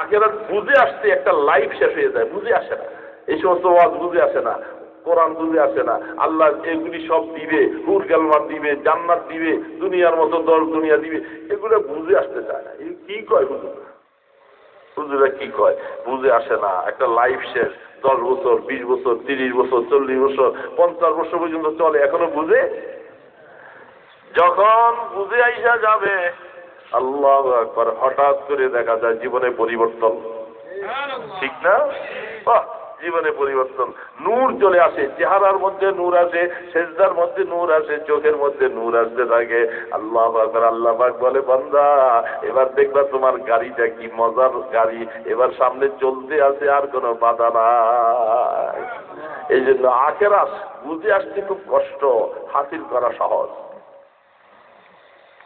আখেরাত বুঝে আসতে একটা লাইফ শেষ হয়ে যায়, বুঝে আসে না। এই সমস্ত ওয়াজ বুঝে আসে না, কোরআন বুঝে আসে না। আল্লাহ এগুলি সব দিবে, হুর গালমার দিবে, জান্নাত দিবে, দুনিয়ার মতো দল দুনিয়া দিবে, এগুলো বুঝে আসতে চায় না। এই কি কয় হুজুর? হুজুরা কি কয় বুঝে আসে না। একটা লাইফ শেষ, 10 বছর, 20 বছর, 30 বছর, 40 বছর, 50 বছর পর্যন্ত চলে, এখনো বুঝে। যখন বুঝে আইসা যাবে, আল্লাহু আকবার, হঠাৎ করে দেখা যায় জীবনে পরিবর্তন। ঠিক না? বাহ, জীবনে পরিবর্তন, নূর চলে আসে, চেহারার মধ্যে নূর আসে, সেজদার মধ্যে নূর আসে, চোখের মধ্যে নূর আসতে থাকে। আল্লাহু আকবার। আল্লাহ পাক বলে, বান্দা এবার দেখবা তোমার গাড়িটা কি মজার গাড়ি, এবার সামনে চলতে আছে, আর কোনো বাধা নাই। এই জন্য আখেরাত বুঝে আসতে খুব কষ্ট, হাসিল করা সহজ।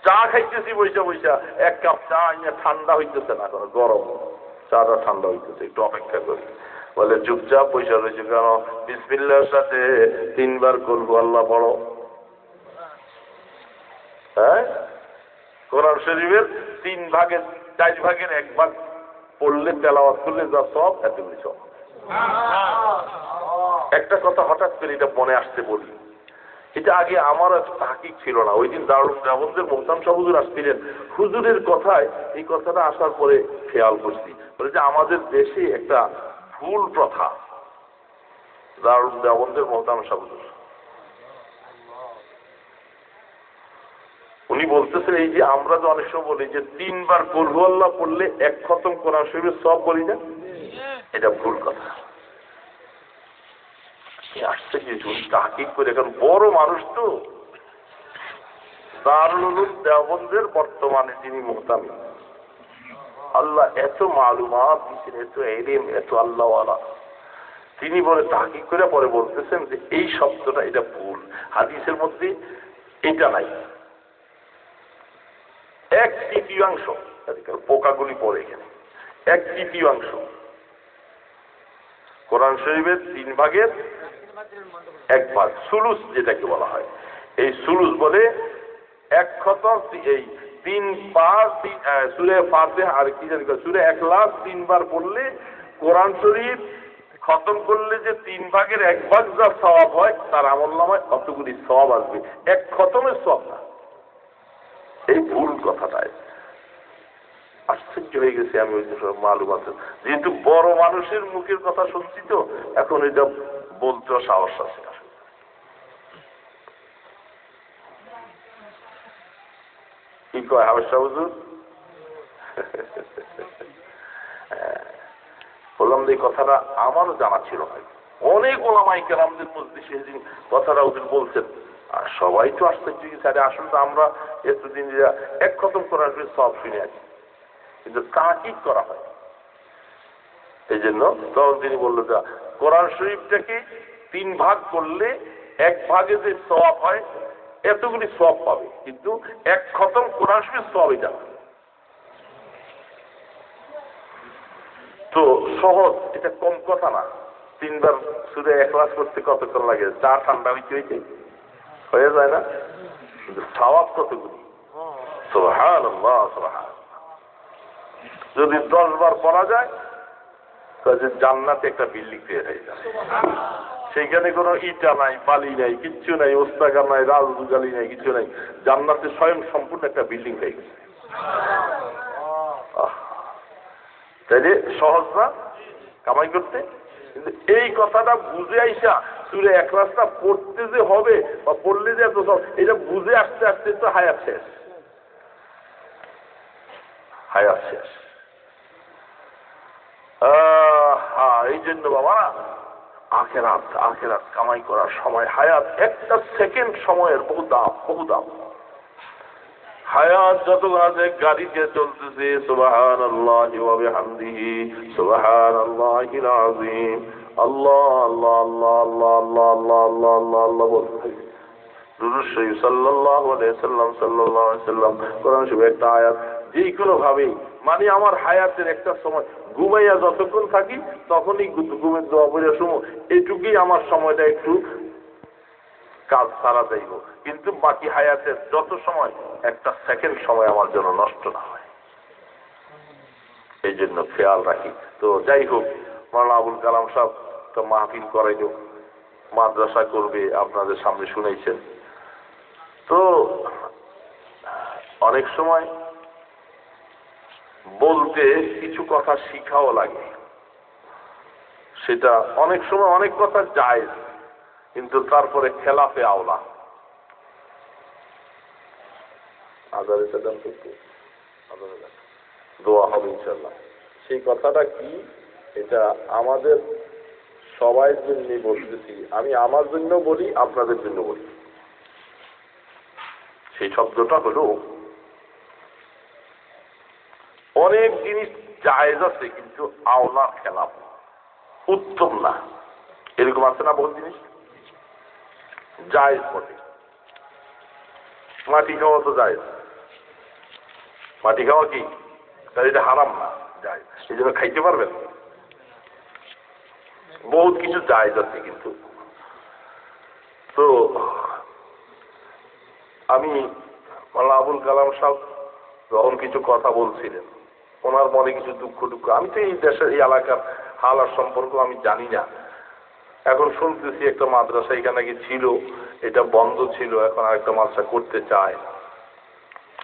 চা খাইতেছি বৈশা বৈশা, 1 কাপ চা ঠান্ডা হইতেছে না, কোনো গরম, চাটা ঠান্ডা হইতেছে, একটু অপেক্ষা করি। বলে চুপচাপ পয়সা রয়েছে কেন? বিসমিল্লাহর সাথে 3 বার কুল আল্লাহ পড়ো। হ্যাঁ, কোরআন শরীফের 3 ভাগের 4 ভাগের 1 ভাগ পড়লে, তেলাওয়াত করলে যা সব, এতগুলি সব। একটা কথা হঠাৎ করে এটা মনে আসতে বলি, এটা আগে আমার তাহকিক ছিল না। ওই দিন দারুল জাবনদের মোহতাম শাহ হুজুর আসছিলেন, হুজুরের কথায় এই কথাটা আসার পরে খেয়াল করছি, বলে যে আমাদের দেশে একটা ভুল প্রথা। দারুল জাবনদের মোহতাম শাহ হুজুর উনি বলতেছেন, এই যে আমরা যে অনেক সময় বলি যে 3 বার কুল আল্লাহ পড়লে 1 খতম কোরআন শরীফের সব বলি না, এটা ভুল কথা। আসছে কি তাহকিক করে, এখন বড় মানুষ তো, দারুল উলুম দেওবন্দের বর্তমানে যিনি মুহতামিম, আল্লাহ এত মালুমাত দিচ্ছেন, এত ইলম, এত আল্লাহওয়ালা, তিনি বলে তাহকিক করে পরে বলতেছেন যে এই শব্দটা এটা ভুল, হাদিসের মধ্যে এটা নাই। 1/3 পোকাগুলি পড়ে গেল, 1/3 কোরআন শরীফের 3 ভাগের 1 ভাগ, সুলুস যেটাকে বলা হয়। এই সুলুস বলে 1 খতম, এই 3 বার সূরা ফাতিহা আর কি জানি সূরা ইখলাস 3 বার পড়লে, কোরআন শরীফ খতম করলে যে 3 ভাগের 1 ভাগ যা সওয়াব হয়, তার আমলনামায় অতগুলি সওয়াব আসবে, 1 খতমের সওয়াব না। এই ভুল কথাটাই আশ্চর্য হয়ে গেছে আমি। ওই মালুম আছে, যেহেতু বড় মানুষের মুখের কথা শুনছি তো, এখন এটা বলতে সাহস আছে। কি কয় হাবেশা হুজুর? বললাম যে এই কথাটা আমারও জানা ছিল না। অনেক ওলামায়ে কেরামদের মজলিসে কথাটা ওদের বলছেন, আর সবাই তো আশ্চর্য গেছে। আসলে তো আমরা এতদিন 1 খতম করার সব শুনে আছি, কিন্তু তাহকিক করা হয়। এই জন্য তখন তিনি বললো যে কোরআন শরীফটাকে 3 ভাগ করলে 1 ভাগে যে সওয়াব হয়, এতগুলি সওয়াব পাবে, কিন্তু 1 খতম কোরআন শরীফ সওয়াব এটা। তো সহজ, এটা কম কথা না। 3 বার সূরা ইখলাস করতে কতক্ষণ লাগে? চা ঠান্ডা হইতে হইতে হয়ে যায় না? কিন্তু সওয়াব কতগুলি! সুবহানাল্লাহ, সুবহানাল্লাহ। যদি 10 বার পড়া যায়, তাহলে জান্নাতে একটা বিল্ডিং তৈরি হয়ে যায়। সেইখানে কোনো ইটা নাই, বালি নাই, কিচ্ছু নাই, ওস্তাগার নাই, রাজদুগালি নাই, কিছু নাই। জান্নাতে স্বয়ং সম্পূর্ণ একটা বিল্ডিং হয়ে গেছে। তাইলে সহজ না কামাই করতে? কিন্তু এই কথাটা বুঝে আইসা সূরা ইখলাসটা পড়তে যে হবে বা পড়লে যে এত সব, এটা বুঝে আসতে আসতে তো হায়াত শেষ, হায়াত শেষ। এই জন্য বাবা, আখেরাত আখেরাত কামাই করার সময়, হায়াত একটা সেকেন্ড সময়ের বহু দাম, বহু দাম। হায়াত যত আছে, গাড়িতে চলতেছে সুবহানাল্লাহি ওয়া বিহামদিহি সুবহানাল্লাহিল আযীম, আল্লাহ আল্লাহ আল্লাহ আল্লাহ আল্লাহ আল্লাহ আল্লাহ আল্লাহ আল্লাহ বলতে, দুরূদ শরীফ সাল্লাল্লাহু আলাইহি সাল্লাম কোরআন শরীফের একটা আয়াত যে কোনো ভাবে, মানে আমার হায়াতের একটা সময় ঘুমাইয়া যতক্ষণ থাকি তখনই ঘুমের দোয়া পড়ে শুনো, এইটুকুই আমার সময়টা একটু কাজ সারা যাইব, কিন্তু বাকি হায়াতের যত সময় একটা সেকেন্ড সময় আমার জন্য নষ্ট না হয়। এই জন্য খেয়াল রাখি। তো যাই হোক, মাওলানা আবুল কালাম সাহেব তো মাহফিল করাইল, মাদ্রাসা করবে, আপনাদের সামনে শুনেছেন। তো অনেক সময় বলতে কিছু কথা শিখাও লাগে, সেটা অনেক সময় অনেক কথা জায়েজ, কিন্তু তারপরে খেলাফে আওলা। দোয়া হবে ইনশাল্লাহ। সেই কথাটা কি, এটা আমাদের সবাই জন্য বলতেছি, আমি আমার জন্য বলি, আপনাদের জন্য বলি। সেই শব্দটা হলো, অনেক জিনিস জায়েজ আছে কিন্তু আওলার খেলাফ, উত্তম না, এরকম আছে না? বহু জিনিস জায়েজ বটে। মাটি খাওয়া তো জায়েজ, মাটি খাওয়া কি তাহলে এটা হারাম না, জায়েজ, এই জন্য খাইতে পারবেন। বহুত কিছু জায়েজ আছে কিন্তু। তো আমি মাওলানা আবুল কালাম সাহেব যখন কিছু কথা বলছিলেন, ওনার মনে কিছু দুঃখ, আমি তো এই দেশের এই এলাকার হালার সম্পর্ক আমি জানি না। এখন শুনতেছি একটা মাদ্রাসা এখানে নাকি ছিল, এটা বন্ধ ছিল, এখন আরেকটা মাদ্রাসা করতে চায়,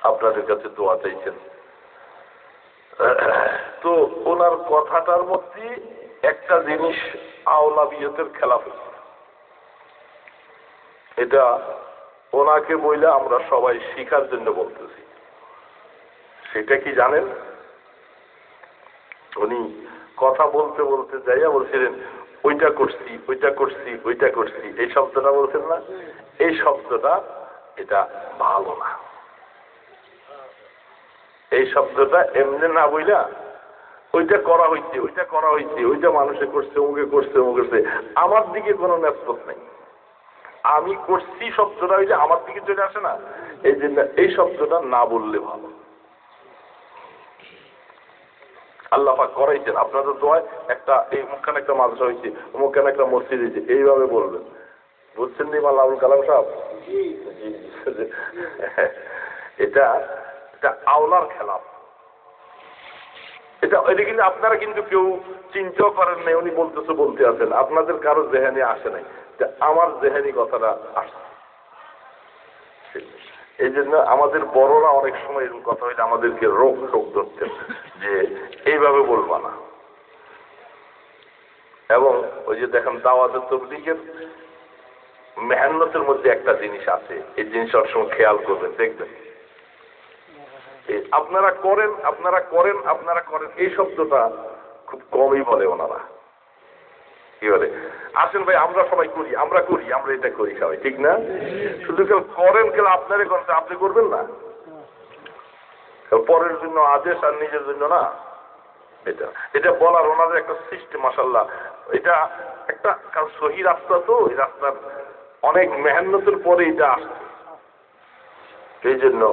আপনাদের কাছে দোয়া চাইছেন। তো ওনার কথাটার মধ্যে একটা জিনিস আওলাবিয়তের খেলাফ, এটা ওনাকে বইলে আমরা সবাই শিখার জন্য বলতেছি। সেটা কি জানেন? উনি কথা বলতে বলতে যাইয়া বলছিলেন, ওইটা করছি, ওইটা করছি, ওইটা করছি, এই শব্দটা বলছেন না, এই শব্দটা এটা ভালো না। এই শব্দটা এমনি না বইলা, ওইটা করা হইছে, ওইটা করা হইছে, ওইটা মানুষে করছে, অমুকে করছে, অমুক করছে, আমার দিকে কোনো নেসবত নাই। আমি করছি শব্দটা ওই যে আমার দিকে চলে আসে না, এই জন্য এই শব্দটা না বললে ভালো। আল্লাহ পাক করাইছেন আপনাদের দোয়ায়, একটা এই মুখখানে একটা মাদ্রাসা হয়েছে, মুখখানে একটা মসজিদ হয়েছে, এইভাবে বলবেন। বুঝছেন নি মাওলানা আবুল কালাম সাহেব? এটা এটা আওলার খেলাফ। এটা কিন্তু আপনারা কিন্তু কেউ চিন্তাও করেন নাই, উনি বলতেছে বলতে আছেন, আপনাদের কারো জেহানি আসে নাই, আমার জেহানি কথাটা আসছে। এই জন্য আমাদের বড়রা অনেক সময় এরকম কথা হইলে আমাদেরকে রোগ ধরতেন যে এইভাবে বলবা না। এবং ওই যে দেখেন দাওয়াতের তবলিগের মেহনতের মধ্যে একটা জিনিস আছে, এই জিনিস সবসময় খেয়াল করবেন, দেখবেন আপনারা করেন, আপনারা করেন, আপনারা করেন, এই শব্দটা খুব কমই বলে ওনারা। কি বলে? আসেন ভাই আমরা সবাই করি, আমরা করি, আমরা এটা করি সবাই, ঠিক না? শুধু কেউ করেন, কেউ আপনারে করতে, আপনি করবেন না, পরের জন্য আদেশ আর নিজের জন্য না। এটা এটা বলার ওনাদের একটা সিস্টেম, মাশাআল্লাহ। এটা একটা সহি রাস্তা, তো এই রাস্তার অনেক মেহনতের পরে এটা আসছে। এই জন্য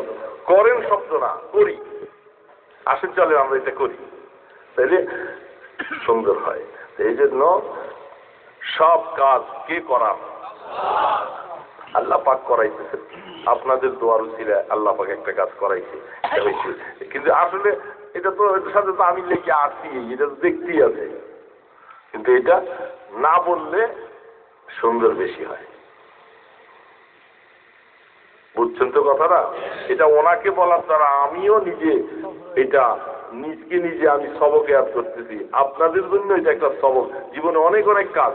করেন শব্দ না, করি, আসেন চলে আমরা এটা করি, তাইলে সুন্দর হয়। এই জন্য সব কাজ কে করার? আল্লাহ পাক করাইতেছে। আপনাদের দোয়ার উসিলায় আল্লাহ পাক একটা কাজ করাইছে, কিন্তু আসলে এটা তো এর সাথে তো আমি লেগে আসি, এটা তো দেখতেই আছে, কিন্তু এটা না বললে সুন্দর বেশি হয়। বুঝছেন তো কথাটা? এটা ওনাকে বলার দ্বারা আমিও নিজে এটা নিজকে নিজে আমি সবক ইয়াদ করতেছি, আপনাদের জন্য এটা একটা সবক। জীবনে অনেক অনেক কাজ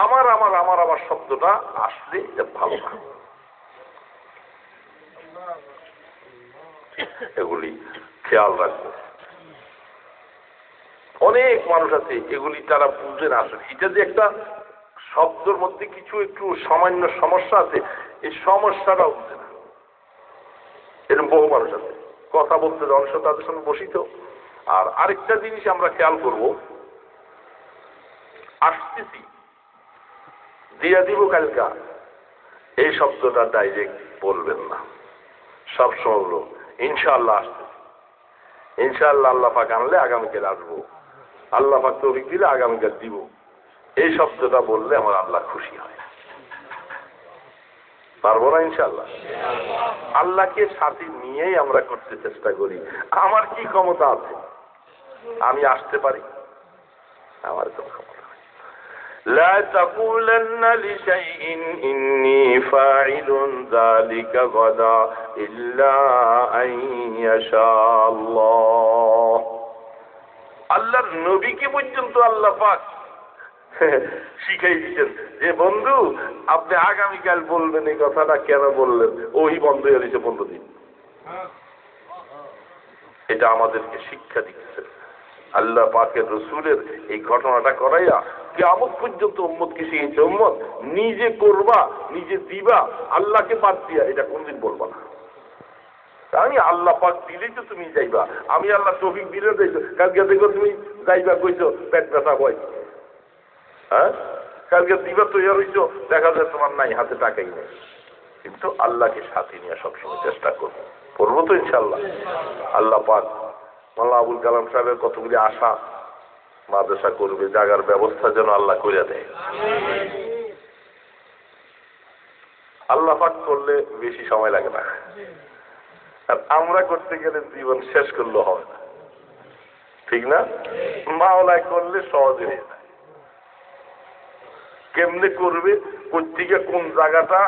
আমার আমার আমার আমার শব্দটা আসলে এটা ভালো না, এগুলি খেয়াল রাখবো। অনেক মানুষ আছে এগুলি তারা বুঝে না, আসলে এটা যে একটা শব্দের মধ্যে কিছু একটু সামান্য সমস্যা আছে, এই সমস্যাটাও বুঝে না। এরকম বহু মানুষ আছে, কথা বলতে অনেক সময় তাদের সঙ্গে বসিত। আর আরেকটা জিনিস আমরা খেয়াল করব, আসতেছি, দিয়া দিব কালকা, এই শব্দটা ডাইরেক্ট বলবেন না। সবসময় হলো ইনশাআল্লাহ আসতেছি, ইনশাআল্লাহ আল্লাহ পাক আনলে আগামীকাল আসবো, আল্লাহ পাক তৌফিক দিলে আগামীকাল দিব, এই শব্দটা বললে আমার আল্লাহ খুশি হয়। পারবো না ইনশাআল্লাহ? আল্লাহকে সাথে নিয়েই আমরা করতে চেষ্টা করি। আমার কি ক্ষমতা আছে আমি আসতে পারি? আমার কোনো ক্ষমতা নেই। লা তাকুলান্না লিশাইইন ইন্নী ফাইলুন যালিকা গাদা ইল্লা আন ইয়াশা আল্লাহ। আল্লাহর নবীকে পর্যন্ত আল্লাহ পাক শিখাই দিচ্ছেন যে বন্ধু আপনি আগামীকাল বলবেন এই কথাটা, কেন বললেন? ওই বন্ধ হয়ে গেছে 15 দিন। এটা আমাদেরকে শিক্ষা দিচ্ছে আল্লাহ পাকের রসুলের এই ঘটনাটা করাইয়া কিয়ামত পর্যন্ত উম্মতকে শিখিয়েছে, উম্মত নিজে করবা, নিজে দিবা, আল্লাহকে বাদ দিয়া এটা কোনদিন বলবা না। আমি আল্লাহ পাক দিলেই তো তুমি যাইবা, আমি আল্লাহ তৌফিক দিলে যাইছো। কালকে দেখো তুমি যাইবা কইছো পেট ব্যথা হয়, হ্যাঁ কালকে দিবা তৈরি হইছো, দেখা যায় তোমার নাই, হাতে টাকাই নেই। কিন্তু আল্লাহকে সাথে নিয়ে সবসময় চেষ্টা করবো, করবো তো ইনশাল্লাহ। আল্লাহ পাক মাওলানা আবুল কালাম সাহেবের কতগুলি আশা, মাদ্রাসা করবে, জায়গার ব্যবস্থা যেন আল্লাহ করে দেয়। আল্লাহ পাক করলে বেশি সময় লাগে না, আর আমরা করতে গেলে জীবন শেষ করলে হবে না, ঠিক না? মাওলায় করলে সহজ হয়ে যায়। কেমনে করবে, কোথেকে কোন জায়গাটা,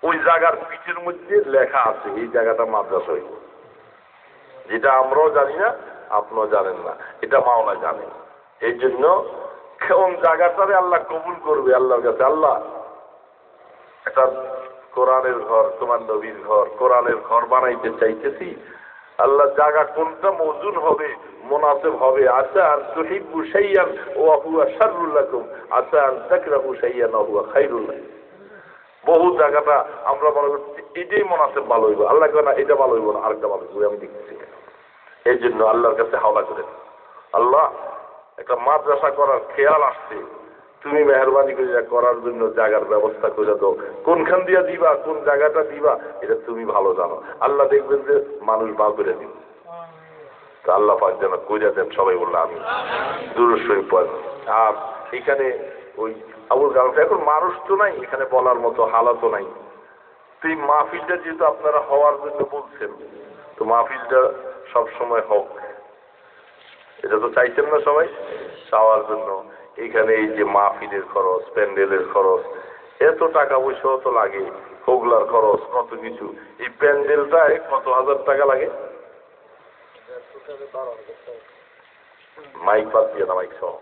ওই জায়গার পিঠের মধ্যে লেখা আছে এই জায়গাটা মাদ্রাসা হইব, যেটা আমরাও জানি না, আপনিও জানেন না, এটা মাওলা জানেন। এই জন্য কোন জায়গাটারে আল্লাহ কবুল করবে আল্লাহর কাছে, আল্লাহ একটা কোরআনের ঘর, তোমার নবীর ঘর, কোরআনের ঘর বানাইতে চাইতেছি, আল্লাহ জায়গা কোনটা মওজুন হবে, মুনাসিব হবে। আসা আন তুহিব্বু শাইয়ান ওয়া হুয়া শাররুল লাকুম, আসা আন তাকরাহু শাইয়ান ওয়া হুয়া খায়রুল লাকুম। বহু জায়গাটা আমরা মনে করছি এটাই মুনাসিব ভালো হইব, আল্লাহ কয় না এটা ভালো হইব না, আরেকটা ভালো হইব, আমি দেখতেছি। এই জন্য আল্লাহর কাছে হাওলা করে, আল্লাহ একটা মাদ্রাসা করার খেয়াল আসছে, তুমি মেহরবানি করে করার জন্য জায়গার ব্যবস্থা করে দাও। কোনখান দিয়া দিবা, কোন জায়গাটা দিবা, এটা তুমি ভালো জানো। আল্লাহ দেখবেন যে মানুষ বা করে দিব, তো আল্লাহ পাক যেন কইরা দেন। সবাই বললো আমি দুরূদ শরীফ পড়েন। আর এখানে ওই আবুল কালাম, এখন মানুষ তো নাই এখানে বলার মতো, হালাতও নাই। তো এই মাহফিলটা যেহেতু আপনারা হওয়ার জন্য বলছেন, তো মাহফিলটা সবসময় হোক, এটা তো চাইছেন না সবাই, চাওয়ার জন্য এখানে এই যে মাহফিলের খরচ, প্যান্ডেলের খরচ, এত টাকা পয়সাও তো লাগে, হোগলার খরচ, কত কিছু। এই প্যান্ডেলটায় কত হাজার টাকা লাগে? মাইক বাদ দিয়ে না, মাইক সহ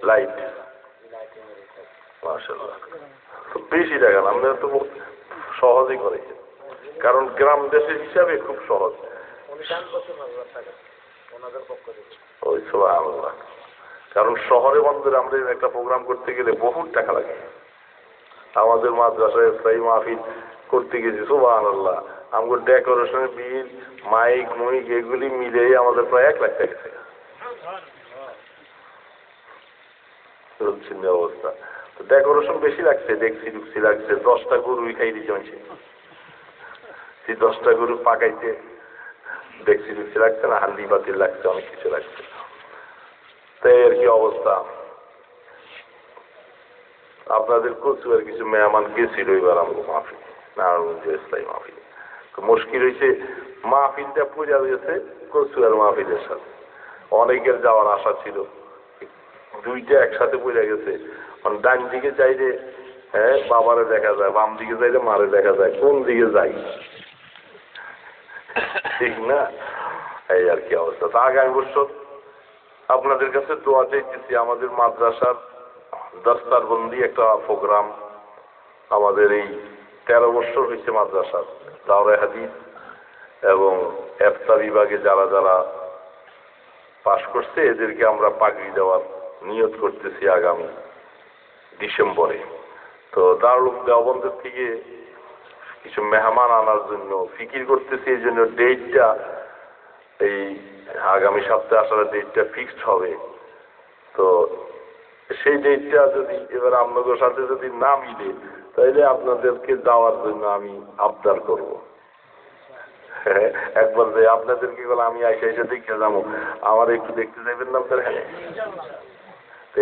লাইট, মাশাআল্লাহ বেশি টাকা না, আমরা তো সহজেই করেছি, কারণ গ্রাম দেশের হিসাবে খুব সহজ। ওই সুবহানাল্লাহ, কারণ শহরে বন্ধুরা আমরা একটা প্রোগ্রাম করতে গেলে বহুত টাকা লাগে। আমাদের মাদ্রাসায় ইসলামী মাহফিল করতে গেছি, সুবহানাল্লাহ, আমাদের ডেকোরেশনের বিল, মাইক মুইক এগুলি মিলে আমাদের প্রায় 1 লাখ টাকা গেছে অবস্থা। তো ডেকোরেশন বেশি লাগছে, ডেকসি ডুকসি লাগছে, 10টা গরু খাই দিচ্ছে মানুষ, সেই 10টা গরু পাকাইতে ডেকসি ডুকসি লাগছে না, হান্ডি বাতিল লাগছে, অনেক কিছু লাগছে। তাই আর কি অবস্থা। আপনাদের কচুয়ার কিছু মেহমান গেছিল এবার আমাকে মাহফিল, নারায়ণগঞ্জ ইসলামী মাহফিল। তো মুশকিল হয়েছে মাহফিলটা পূজা হয়েছে কচুয়ার মাহফিলের সাথে, অনেকের যাওয়ার আশা ছিল, দুইটা একসাথে পূজা গেছে। ডান দিকে চাইলে হ্যাঁ বাবারে দেখা যায়, বাম দিকে চাইলে মারে দেখা যায়, কোন দিকে যাই, ঠিক না? এই আর কি অবস্থা। তা আগামী বছর আপনাদের কাছে দোয়া চাইতেছি, আমাদের মাদ্রাসার দস্তারবন্দি একটা প্রোগ্রাম, আমাদের এই 13 বছর হয়েছে মাদ্রাসার দাওরায়ে হাদিস এবং এফতা বিভাগে যারা যারা পাশ করছে এদেরকে আমরা পাগড়ি দেওয়ার নিয়ত করতেছি আগামী ডিসেম্বরে। তো দারুল দেওবন্দের থেকে কিছু মেহমান আনার জন্য ফিকির করতেছি, এই জন্য ডেটটা এই আগামী সপ্তাহে আসলে ডেটটা ফিক্সড হবে। তো সেই ডেটটা যদি এবার আপনাদের সাথে যদি না মিলে, তাহলে আপনাদেরকে যাওয়ার জন্য আমি আবদার করব। একবার যে আপনাদেরকে বলে আমি আইসা এসে দেখে যাবো, আমার একটু দেখতে যাবেন না আপনার? হ্যাঁ,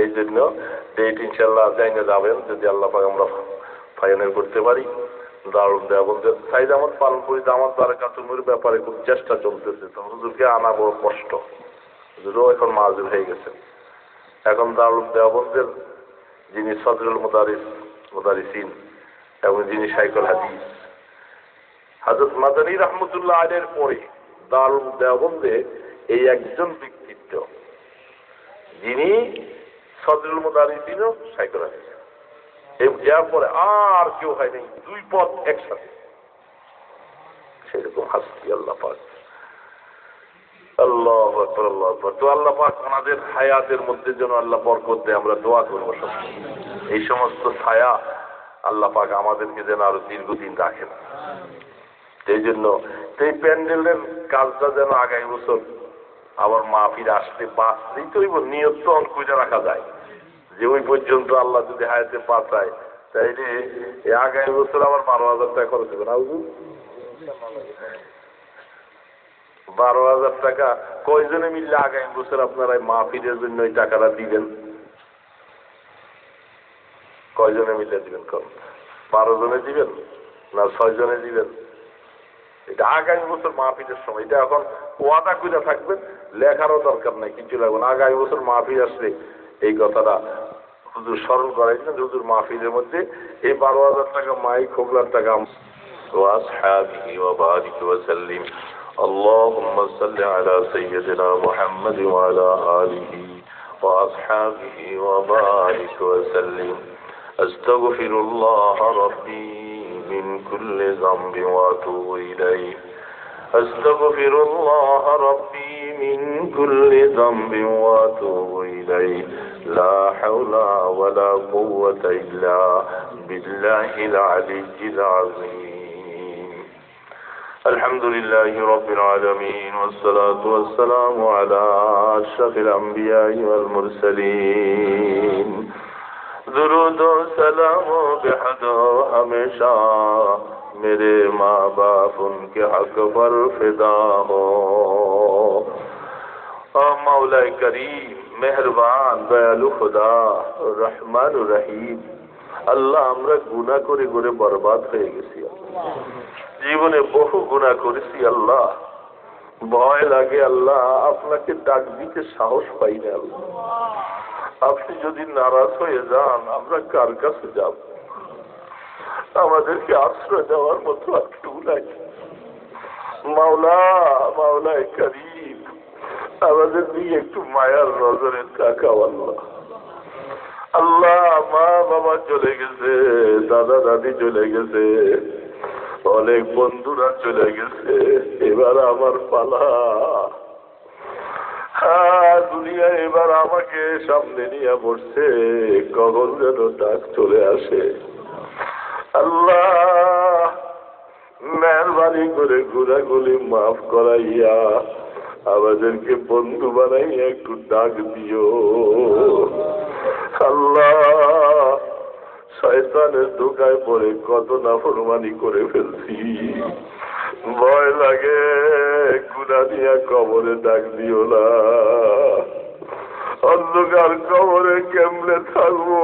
এই জন্য ডেট ইনশাল্লাহ জানিয়ে যাবেন, যদি আল্লাহ পাক আমরা ফাইনাল করতে পারি। দারুল দেওবন্দের সাইদ আমার পালন করি, আমার বারাকাতুমের ব্যাপারে খুব চেষ্টা চলতেছে। তো হুজুরকে আনা বড় কষ্ট, হুজুরও এখন মাযুর হয়ে গেছেন। এখন দারুল দেওবন্দের যিনি সদরুল মুদারিসিন এবং যিনি শাইখুল হাদিস হযরত মাদানী রাহমাতুল্লাহ আলাইহির পরে দারুল দেওবন্দে এই একজন ব্যক্তিত্ব যিনি সদরুল মুদারিসিনও শাইখুল হাদিস, এরপরে আর কেউ হয় নাই, দুই পথ একসাথে। সেরকম হাসি আল্লাহ পাক, আল্লাহু আকবার, আল্লাহু আকবার। তো আল্লাহ পাক ওনাদের হায়াতের মধ্যে যেন আল্লাহ বরকত দেয়, আমরা দোয়া করবো সব। এই সমস্ত ছায়া আল্লাহ পাক আমাদেরকে যেন আরো দীর্ঘদিন রাখেন। এই জন্য এই প্যান্ডেলের কাজটা যেন আগামী বছর আবার মাহফিল আসলে বাঁচলেই তো নিয়ত তো অন করে রাখা যায় যে ওই পর্যন্ত আল্লাহ যদি হায়াতে পাঠায়, তাইলে আগামী বছর আবার 12,000 টাকা খরচ হবে না হুজুর? 12,000 টাকা কয়জনে মিললে আগামী বছর আপনারা মাহফিলের জন্য ওই টাকাটা দিবেন? কয়জনে মিললে দিবেন? কম 12 জনে দিবেন না 6 জনে দিবেন? এটা আগামী বছর মাহফিলের সময়, এটা এখন ওয়াদা করে থাকবেন, লেখারও দরকার নাই, কিছু লাগবে না। আগামী বছর মাহফিল আসলে এই কথাটা হুজুর স্মরণ করাইছেন, হুজুর মাহফিলের মধ্যে এই 12,000 টাকা মাইক হোগলার টাকা। ওয়াসহাবিহি ওয়া বারিক ওয়া সাল্লিম। আল্লাহুম্মা সাল্লি আলা সাইয়্যিদিনা মুহাম্মাদ ওয়া আলা আলিহি ওয়া আসহাবিহি ওয়া বারিক ওয়া সাল্লিম। আস্তাগফিরুল্লাহ রাব্বি من كل ذنب واتوب إليه. أستغفر الله ربي من كل ذنب واتوب إليه. لا حول ولا قوة إلا بالله العلي العظيم. الحمد لله رب العالمين، والصلاة والسلام على أشرف الأنبياء والمرسلين. درود و سلام و بحد و ہمیشہ میرے ماں باپ ان کے حق پر فدا ہو. مولا کریم মেহরবান দয়ালু খোদা রহমান রহিম, আল্লাহ আমরা গুনাহ করে করে বরবাদ হয়ে গেছি। জীবনে বহু গুনাহ করেছি আল্লাহ, ভয় লাগে আল্লাহ, আপনাকে ডাক দিতে সাহস পাই না আল্লাহ। আপনি যদি নারাজ হয়ে যান আমরা কার কাছে যাব? আমাদেরকে আশ্রয় দেওয়ার মতো আর কেউ নাই। মাওলা, মাওলায়ে কারীম, আমাদের নিয়ে একটু মায়ার নজরে তাকাও আল্লাহ। আল্লাহ, মা বাবা চলে গেছে, দাদা দাদি চলে গেছে, অনেক বন্ধুরা চলে গেছে, এবার আমার পালা। দুনিয়া এবার আমাকে সামনে নিয়ে বসছে, কখন যেন ডাক চলে আসে। আল্লাহ, মেহরবানি করে গুনাহগুলি মাফ করাইয়া আমাদেরকে বন্ধু বানাইয়া একটু ডাক দিও আল্লাহ। শয়তানের ধোঁকায় পড়ে কত নাফরমানি করে ফেলছি, ভয় লাগে, গুনাহ দিয়া কবরে ডাক দিও না। অন্ধকার কবরে কেমনে থাকবো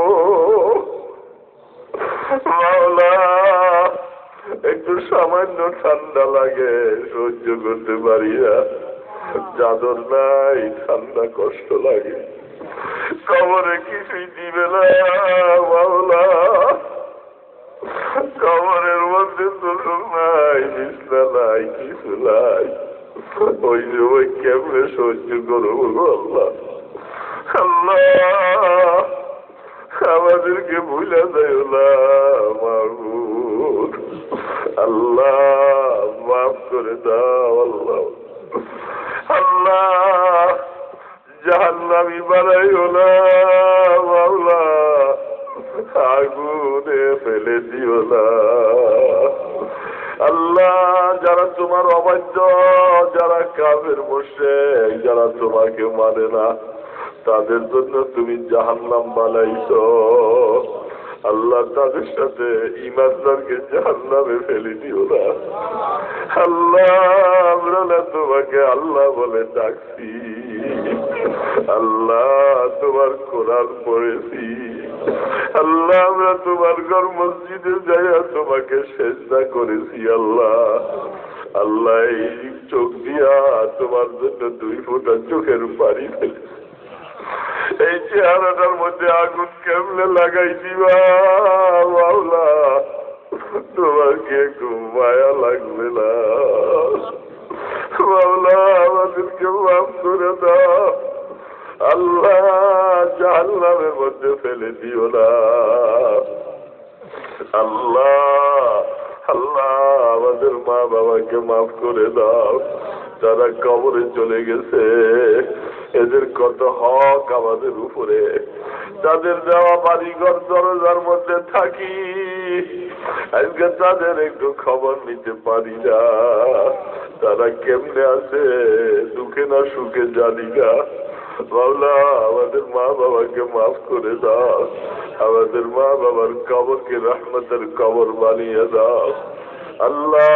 মাওলা? একটু সামান্য ঠান্ডা লাগে, সহ্য করতে পারি না, চাদর নাই, ঠান্ডা কষ্ট লাগে। কবরে কিছুই দিবে না মাওলা, কবরের মধ্যে তুলুন নাই, বিছনা নাই, কিছু নাই। ওই সময় কেমনে সহ্য করবো আল্লাহ? আল্লাহ, আমাদেরকে ভুলে যাইও না মাহবুব। আল্লাহ, মাফ করে দাও আল্লাহ। আল্লাহ, জাহান্নামী বানাইও না মাওলা, আগুনে ফেলে দিও না আল্লাহ। যারা তোমার অবাধ্য, যারা কাফের মুশরিক, যারা তোমাকে মানে না, তাদের জন্য তুমি জাহান্নাম বানাইছো। আল্লাহ তাদের সাথে ইমানদারকে জাহান্নামে ফেলে দিও না। আল্লাহ আমরা না তোমাকে আল্লাহ বলে ডাকছি, আল্লাহ তোমার কোরআন পড়েছি, আল্লাহ আমরা তোমার ঘর মসজিদে যাইয়া তোমাকে সেজদা করেছি। আল্লাহ আল্লাহ এই চোখ দিয়া তোমার জন্য 2 ফোঁটা চোখের পানি ফেলেছি। এই চেহারাটার মধ্যে আগুন কেমনে লাগাই দিবা মাওলা, তোমাকে একটু মায়া লাগবে না মাওলা? আমাদেরকে মাফ করে দাও আল্লাহ, জাহান্নামের মধ্যে ফেলে দিও না আল্লাহ। আল্লাহ আমাদের মা বাবাকে মাফ করে দাও, যারা কবরে চলে গেছে, এদের কত হক আমাদের উপরে। তাদের দেওয়া বাড়িঘর দরজার মধ্যে থাকি, আজকে তাদের একটু খবর নিতে পারি না, তারা কেমনে আছে, দুঃখে না সুখে জানি না। মাওলা আমাদের মা বাবাকে মাফ করে দাও, আমাদের মা বাবার কবরকে রহমতের কবর বানিয়ে দাও। আল্লাহ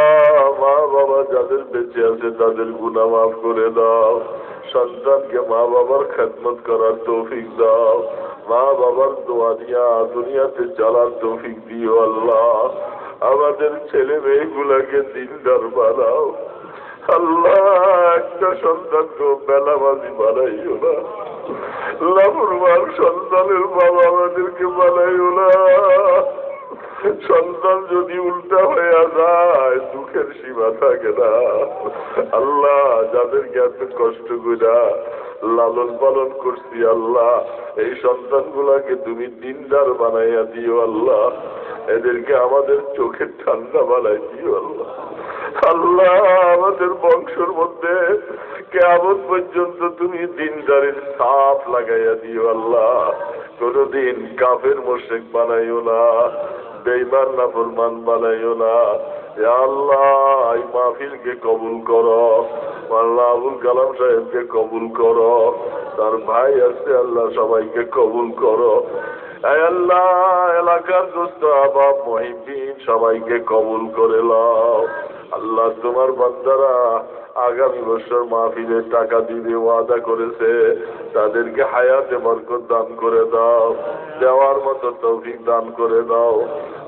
মা বাবা যাদের বেঁচে আছে তাদের গুনাহ মাফ করে দাও, সন্তানকে মা বাবার খেদমত করার তৌফিক দাও, মা বাবার দোয়া দিয়া দুনিয়াতে চলার তৌফিক দিও। আল্লাহ আমাদের ছেলে মেয়েগুলাকে দিনদার বানাও। আল্লাহ একটা সন্তানকে বেলাবাজি বানাইও না, লাফরমান সন্তানের বাবা আমাদেরকে বানাইও না। সন্তান যদি উল্টা হয়ে যায় দুঃখের সীমা থাকে না। আল্লাহ যাদেরকে এত কষ্ট করে লালন পালন করছি, আল্লাহ এই সন্তানগুলাকে তুমি দিনদার বানাইয়া দিও। আল্লাহ এদেরকে আমাদের চোখের ঠান্ডা বানাই দিও। আল্লাহ আল্লাহ আমাদের বংশের মধ্যে কিয়ামত পর্যন্ত তুমি দিনদারের ছাপ লাগাইয়া দিও। আল্লাহ কোনদিন কাফের মুশরিক বানাইও না, বেঈমান নাফরমান বানাইও না। ইয়া আল্লাহ এই মাহফিলকে কবুল করো, আল্লাহ আবুল কালাম সাহেবকে কবুল করো, তার ভাই আছে আল্লাহ সবাইকে কবুল করো। এই আল্লাহ এলাকার দোস্ত আবাব মুহিব্বিন সবাইকে কবুল করে নাও। আল্লাহ তোমার বান্দারা আগামী বছর মাহফিলে টাকা দিবে ওয়াদা করেছে, তাদেরকে হায়াতে বরকত দান করে দাও, দেওয়ার মতো তৌফিক দান করে দাও।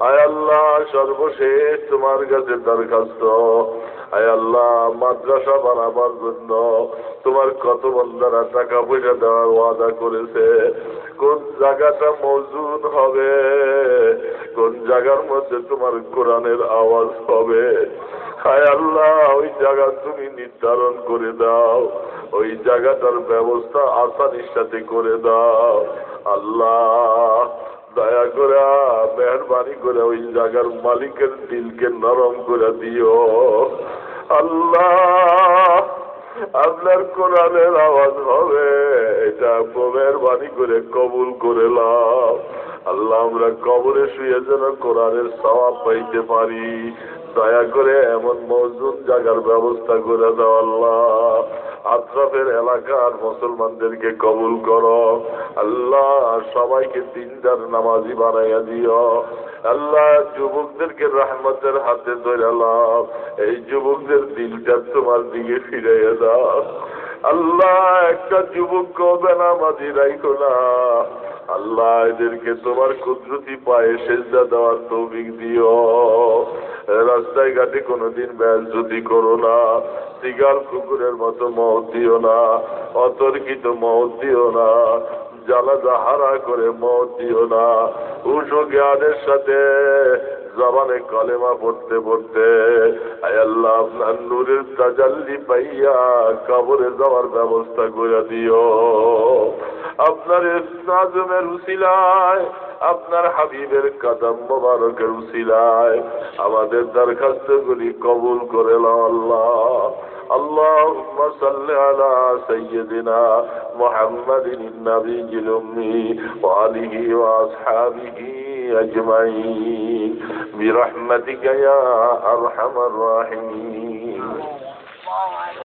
আয় আল্লাহ সর্বশেষ তোমার কাছে দরখাস্ত, আয় আল্লাহ মাদ্রাসা বানাবার জন্য তোমার কত বান্দারা টাকা পয়সা দেওয়ার ওয়াদা করেছে, কোন জায়গাটা মওজুদ হবে, কোন জায়গার মধ্যে তোমার কোরআনের আওয়াজ হবে, হায় আল্লাহ ওই জায়গা তুমি নির্ধারণ করে দাও, ওই জায়গাটার ব্যবস্থা আসানির সাথে করে দাও। আল্লাহ দয়া করে মেহরবানি করে ওই জায়গার মালিকের দিলকে নরম করে দিও। আল্লাহ আপনার কোরআনের আওয়াজ হবে, এটা মেহরবানি করে কবুল করে নাও। আল্লাহ আমরা কবরে শুয়ে যেন কোরআনের সওয়াব পাইতে পারি, দয়া করে এমন মওজুদ জায়গার ব্যবস্থা করে দাও। আল্লাহ আত্রাফের এলাকার মুসলমানদেরকে কবুল করো। আল্লাহ সবাইকে দিনদার নামাজি বানাইয়া দিও। আল্লাহ যুবকদেরকে রহমতের হাতে ধরে নাও, এই যুবকদের দিলটা তোমার দিকে ফিরাইয়া দাও। আল্লাহ একটা যুবককে বেনামাজি রাখো না। আল্লাহ এদেরকে তোমার কুদরতি পায়ে সেজদা দেওয়ার তৌফিক দিও। রাস্তায় ঘাটে কোনোদিন বেয়াজ্জতি করো না, সিগাল কুকুরের মতো মওত দিও না, অতর্কিত মওত দিও না, জানাজা হারা করে মওত দিও না। উঁচু জ্ঞানের সাথে জবানে কলেমা পড়তে পড়তে আয় আল্লাহ আপনার নূরের তাজাল্লি পাইয়া কবরে যাওয়ার ব্যবস্থা করে দিও। আপনার নাজমের উসিলায়, আপনার হাবিবের কদম মোবারকের উসিলায় আমাদের দরখাস্তগুলি কবুল করে নাও। আল্লাহ اللهم صل على سيدنا محمد النبي الأمي وآله وأصحابه أجمعين برحمتك يا أرحم الراحمين.